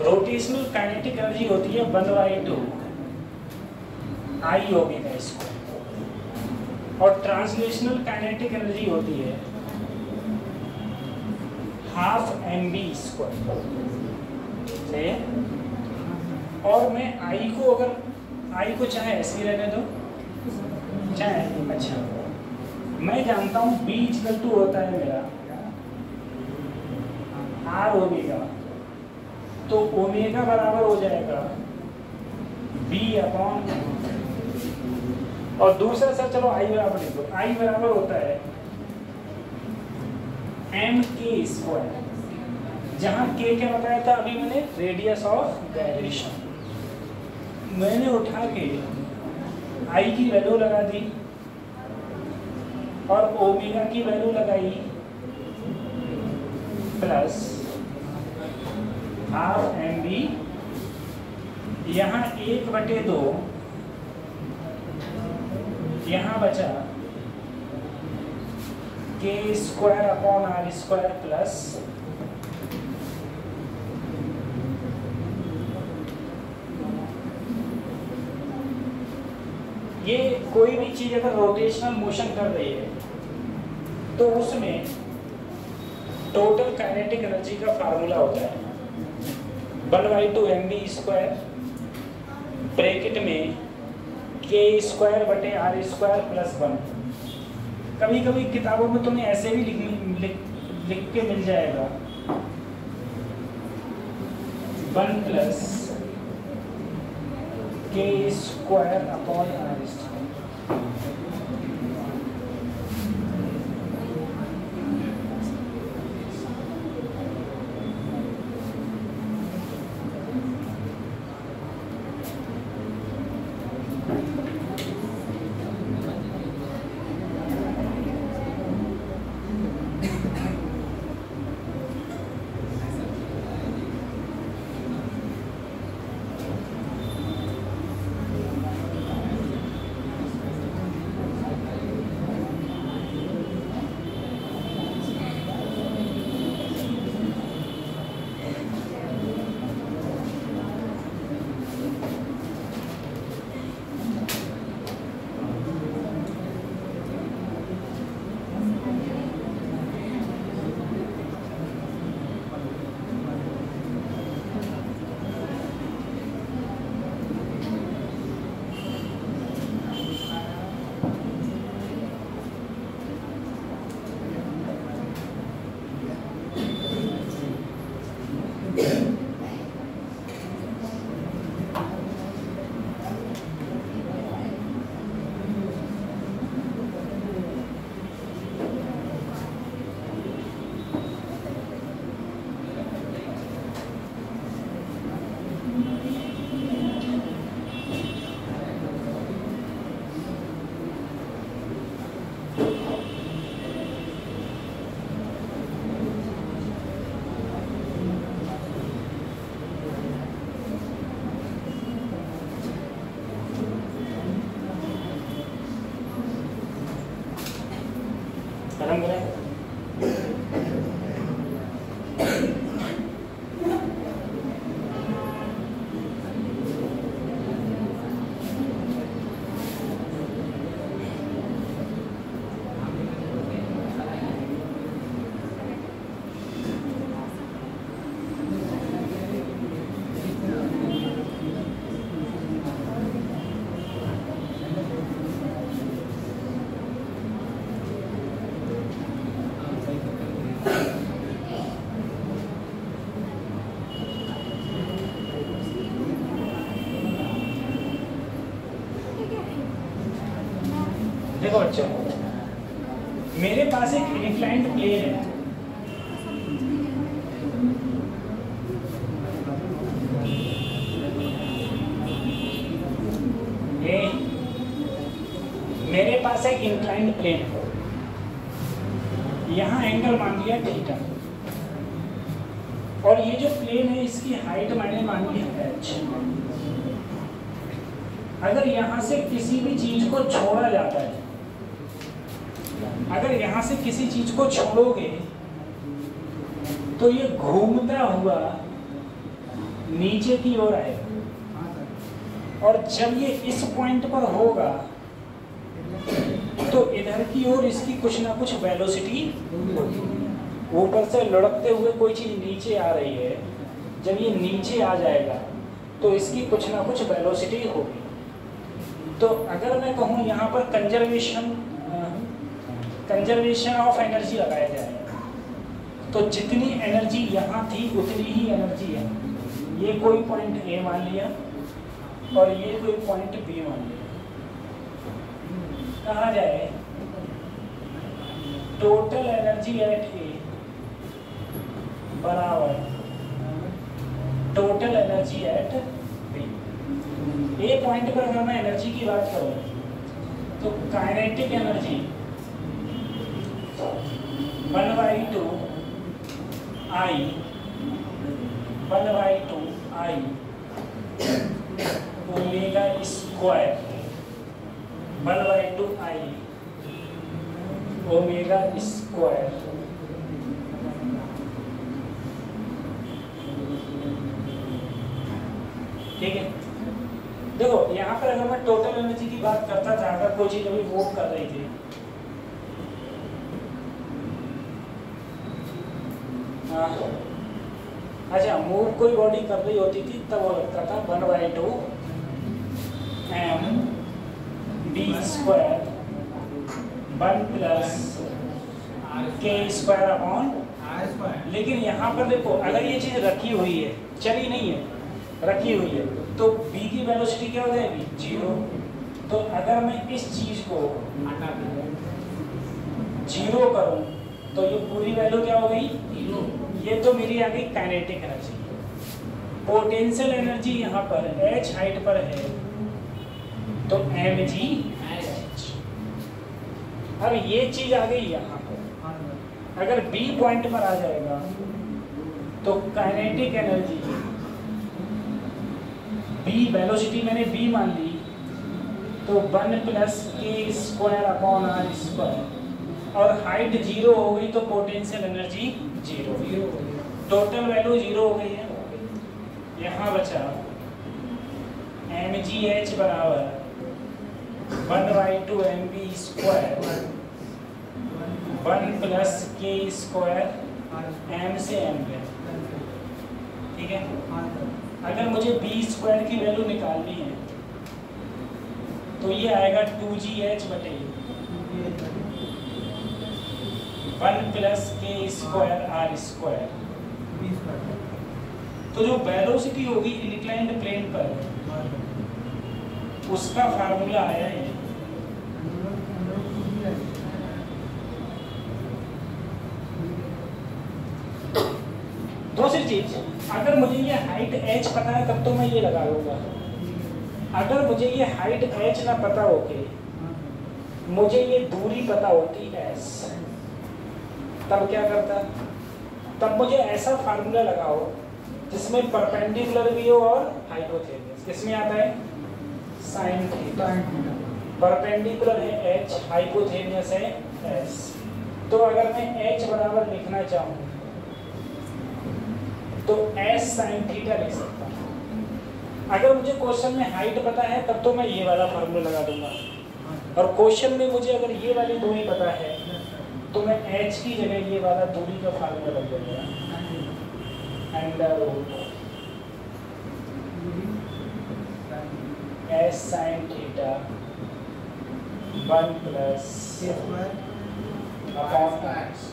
रोटेशनल काइनेटिक एनर्जी होती है 1/2 आई ओमेगा स्क्वायर, और ट्रांसलेशनल काइनेटिक एनर्जी होती है 1/2 mv स्क्वायर। सही है? और मैं आई को, अगर आई को चाहे ऐसे ही रहने दो, चाहे, अच्छा, मैं जानता हूँ B = होता है मेरा R ओमेगा, तो ओमेगा बराबर हो जाएगा B/, और दूसरा सर चलो आई बराबर लिख दो, आई बराबर होता है mk², जहाँ k क्या बताया था अभी मैंने, रेडियस ऑफ गायरेशन। मैंने उठा के आई की वैल्यू लगा दी और ओमेगा की वैल्यू लगाई प्लस 1/2 mv, यहाँ 1/2, यहाँ बचा k² प्लस ये कोई भी चीज़ अगर रोटेशनल मोशन कर रही है तो उसमें टोटल काइनेटिक एनर्जी का फार्मूला होता है 1/2mv² ब्रैकेट में k²/r² + 1। कभी कभी किताबों में तुम्हें ऐसे भी लिख के मिल जाएगा 1 + k²/r²। देखो बच्चों, मेरे पास एक इंक्लाइंड प्लेन है। ये मेरे पास एक इंक्लाइंड प्लेन है, यहाँ एंगल मान लिया थीटा, और ये जो प्लेन है इसकी हाइट मैंने मान ली है h। अगर यहाँ से किसी भी चीज को छोड़ा जाता है, अगर यहाँ से किसी चीज को छोड़ोगे तो ये घूमता हुआ नीचे की ओर आएगा, और जब ये इस पॉइंट पर होगा तो इधर की ओर इसकी कुछ ना कुछ वेलोसिटी होगी। ऊपर से लुढ़कते हुए कोई चीज नीचे आ रही है, जब ये नीचे आ जाएगा तो इसकी कुछ ना कुछ वेलोसिटी होगी। तो अगर मैं कहूँ यहाँ पर कंजर्वेशन ऑफ एनर्जी लगाया जाए, तो जितनी एनर्जी यहाँ थी उतनी ही एनर्जी है। ये कोई पॉइंट ए मान लिया और ये कोई पॉइंट बी मान लिया। कहा जाए टोटल एनर्जी एट ए बराबर total energy at B. A point पर अगर मैं एनर्जी की बात करूँ तो kinetic energy 1/2I omega square 1/2I omega square. ठीक है, देखो यहाँ पर अगर मैं टोटल एनर्जी की बात करता था, अगर कोई चीज अभी मूव कर रही थी, अच्छा मूव कोई बॉडी कर रही होती थी तब वो लगता था 1/2 m b square 1 plus k square upon. लेकिन यहाँ पर देखो, अगर ये चीज रखी हुई है, चली नहीं है, रखी हुई है, तो b की वेलोसिटी क्या हो जाएगी? 0। तो अगर मैं इस चीज को 0 करूं तो ये पूरी वैल्यू क्या हो गई? 0। ये तो मेरी आ गई काइनेटिक एनर्जी। पोटेंशियल एनर्जी यहाँ पर h हाइट पर है तो mg h। अब ये चीज आ गई यहाँ पर, अगर b पॉइंट पर आ जाएगा तो काइनेटिक एनर्जी b, वेलोसिटी मैंने b मान ली, तो 1 plus k square upon r square, और हाइट 0 हो गई तो पोटेंशियल एनर्जी 0, टोटल वैल्यू 0 हो गई है। यहाँ बचा mgh बराबर 1/2 mv square 1 plus k square m से m पे, ठीक है। अगर मुझे b स्क्वायर की वैल्यू निकालनी है तो ये आएगा 2gh बटे 1 plus k square r square. तो जो वेलोसिटी होगी इंक्लाइंड प्लेन पर, उसका फार्मूला आया है दूसरी चीज, अगर मुझे ये हाइट h पता है तब तो मैं ये लगा लूंगा। अगर मुझे ये हाइट h ना पता होके मुझे ये दूरी पता होती s, तब क्या करता? तब मुझे ऐसा फार्मूला लगाओ जिसमें परपेंडिकुलर भी हो और हाइपोथेनियस। किसमें आता है? Sine theta. परपेंडिकुलर है h, हाइपोथेनियस है s। तो अगर मैं h बराबर लिखना चाहूँ तो s साइन थीटा लिख सकता हूँ। अगर मुझे क्वेश्चन में हाइट पता है तब तो मैं ये वाला फार्मूला लगा दूंगा, और क्वेश्चन में मुझे अगर ये वाली दूरी पता है तो मैं h की जगह ये वाला दूरी का फार्मूला लग जाएगा, under root s sine theta 1 plus upon x।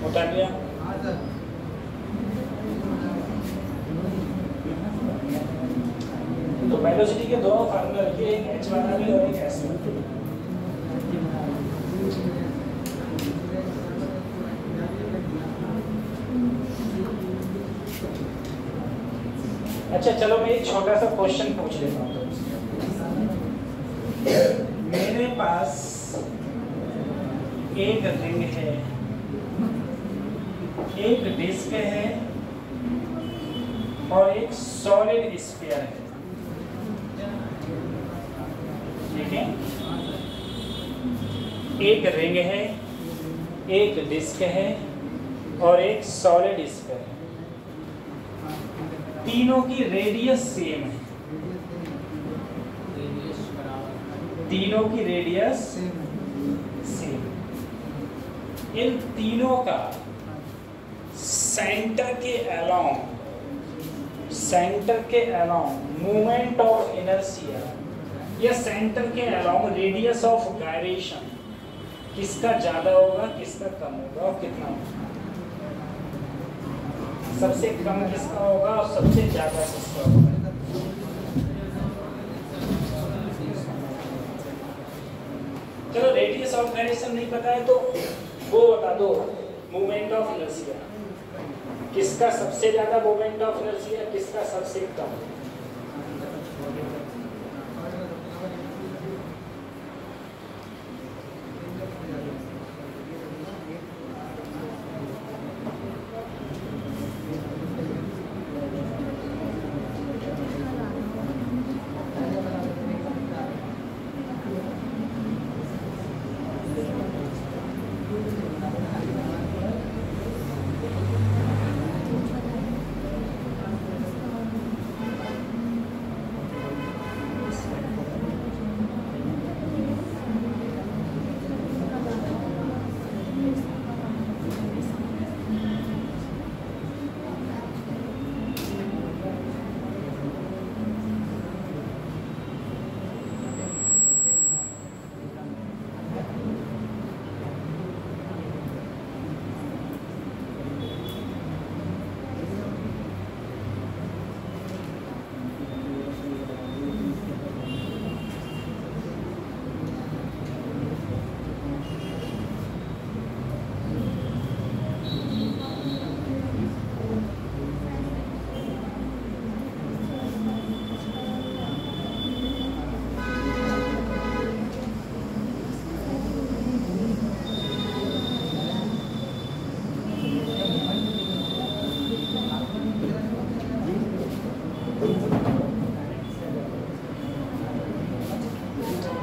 उतार लिया। तो वेलोसिटी के दो फार्मूला रखिए, एक एच वाला भी और एक एस वाला। अच्छा चलो मैं एक छोटा सा क्वेश्चन पूछ लेता हूँ तुमसे। मेरे पास एक रिंग है, एक डिस्क है और एक सॉलिड स्फीयर है, ठीक है। एक रिंग है, एक डिस्क है और एक सॉलिड स्फीयर है। तीनों की रेडियस सेम है, तीनों की रेडियस सेम। इन तीनों का सेंटर के अलोंग मूवमेंट ऑफ इनर्शिया या सेंटर के अलोंग रेडियस ऑफ गायरेशन किसका ज्यादा होगा, किसका कम होगा और कितना होगा? सबसे कम किसका होगा और सबसे ज्यादा किसका होगा? चलो रेडियस ऑफ गायरेशन नहीं पता है तो वो बता दो, मूवमेंट ऑफ इनर्शिया किसका सबसे ज्यादा मूवमेंट ऑफ इनर्शिया, किसका सबसे कम?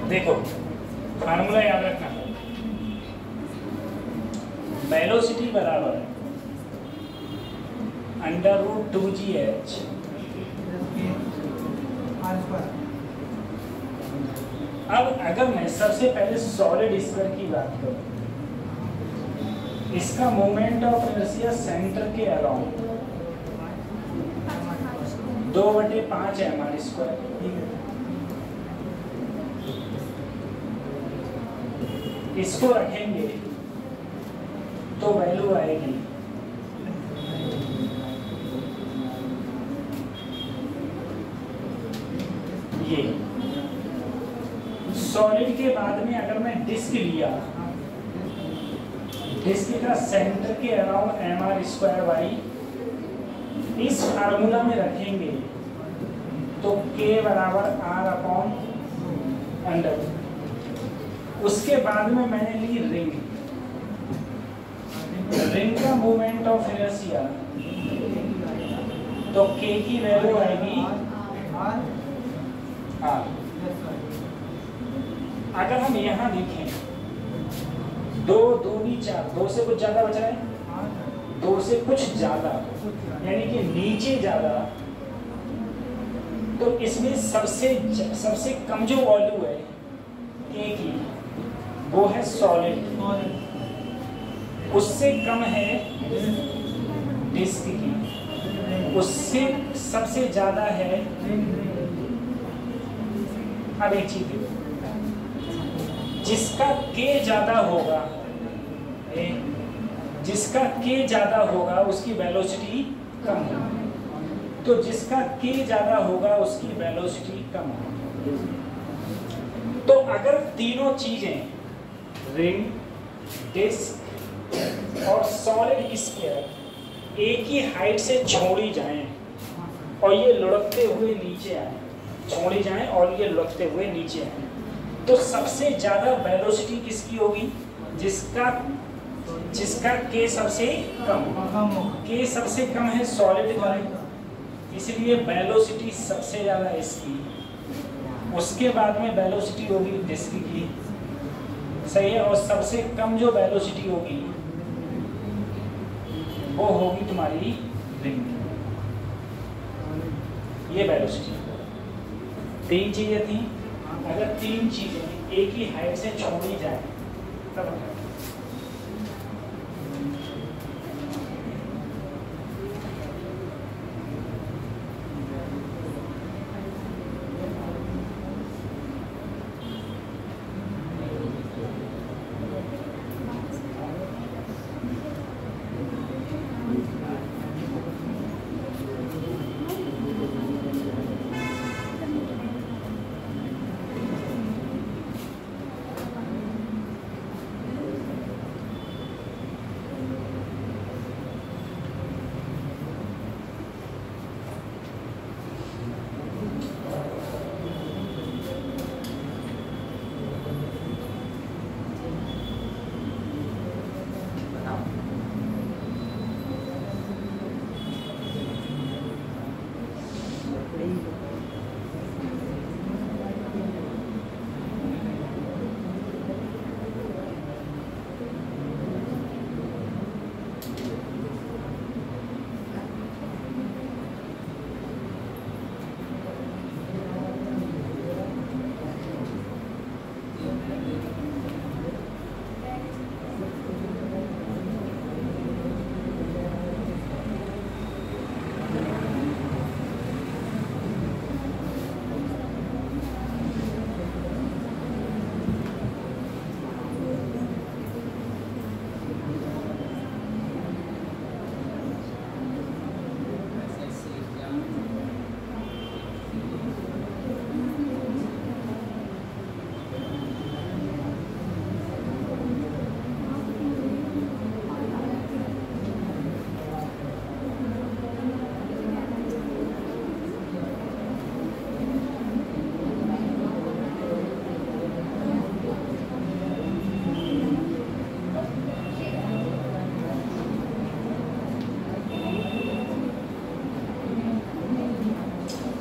देखो फार्मूला याद रखना, वेलोसिटी बराबर √2gh अब अगर मैं सबसे पहले सॉलिड स्फीयर की बात करूं, इसका मोमेंट ऑफ इनर्शिया सेंटर के अराउंड 2/5 mr²। इसको रखेंगे तो वैल्यू आएगी ये। सॉलिड के बाद में अगर मैं डिस्क लिया, डिस्क का सेंटर के अराउंड mr²/, इस फार्मूला में रखेंगे तो k /r/√। उसके बाद में मैंने ली रिंग, रिंग का मूवमेंट ऑफ इनर्शिया तो k की वैल्यू आएगी r। अगर हम यहाँ देखें 2 दूनी 4, 2 से कुछ ज्यादा बच रहा है, 2 से कुछ ज्यादा यानी कि नीचे ज्यादा, तो इसमें सबसे कम जो वॉल्यूम है k की वो है सॉलिड, उससे कम है डिस्क की, उससे सबसे ज्यादा है। अब एक चीज देखो, जिसका k ज्यादा होगा, जिसका k ज्यादा होगा उसकी वेलोसिटी कम होगी। तो जिसका k ज्यादा होगा उसकी वेलोसिटी कम होगी। तो अगर तीनों चीजें रिंग, डिस्क और सॉलिड स्फीयर एक ही हाइट से छोड़ी जाएं और ये लुढ़कते हुए नीचे आए, छोड़ी जाएं और ये लुढ़कते हुए नीचे आए, तो सबसे ज्यादा वेलोसिटी किसकी होगी? जिसका k सबसे कम हो। k सबसे कम है सॉलिड का, इसलिए वेलोसिटी सबसे ज्यादा इसकी, उसके बाद में वेलोसिटी होगी डिस्क की, सही है। और सबसे कम जो वेलोसिटी होगी वो होगी तुम्हारी रिंग की। ये वेलोसिटी, तीन चीजें थी, अगर तीन चीजें एक ही हाइट से छोड़ी जाए तब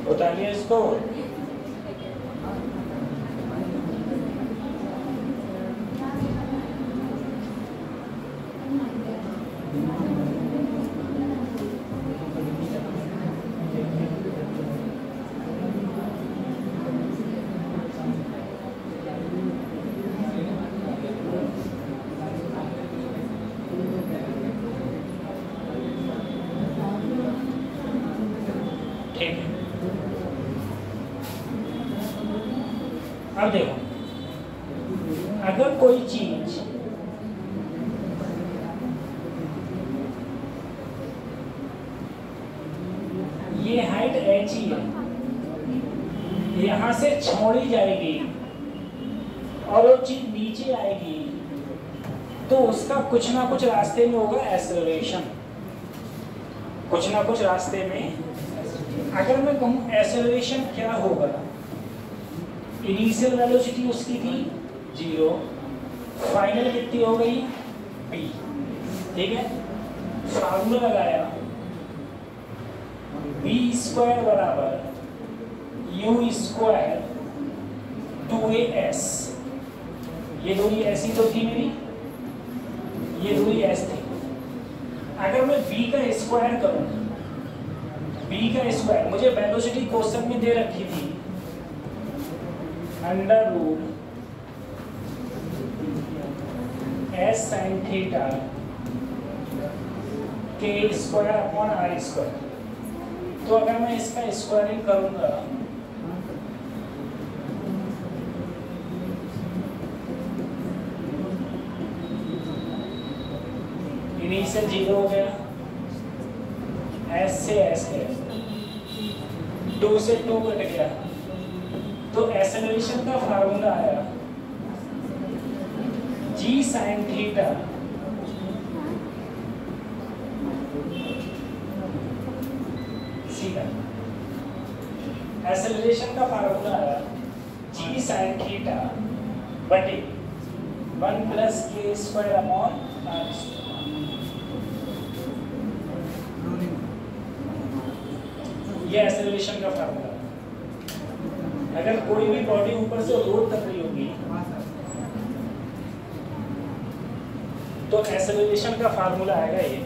बताइए इसको। ठीक है, अब देखो, अगर कोई चीज ये हाइट h ही है, यहां से छोड़ी जाएगी और वो चीज नीचे आएगी, तो उसका कुछ ना कुछ रास्ते में होगा एक्सेलरेशन, कुछ ना कुछ रास्ते में। अगर मैं कहूँ एक्सेलरेशन क्या होगा, इनिशियल वेलोसिटी उसकी थी 0, फाइनल कितनी हो गई v, ठीक है। फार्मूला लगाया v² बराबर u² 2as, ये दूरी ऐसी तो थी मेरी, ये दूरी s थी। अगर मैं v का स्क्वायर करूं, v का स्क्वायर, मुझे वेलोसिटी क्वेश्चन में दे रखी थी under root s sin theta k² upon r²। तो अगर मैं इसका स्क्वायरिंग करूंगा इनिशियल 0 हो गया, s से s है, 2 से 2 कट गया, तो एक्सेलरेशन का फार्मूला आया जी साइन थीटा सीधा। एक्सेलरेशन का फार्मूला आया जी साइन थीटा बटे 1 प्लस के स्क्वायर अपॉन आर स्क्वायर। ये एक्सेलरेशन का फार्मूला। अगर कोई भी बॉडी ऊपर से रोल कर रही होगी तो एक्सेलरेशन का फार्मूला आएगा ये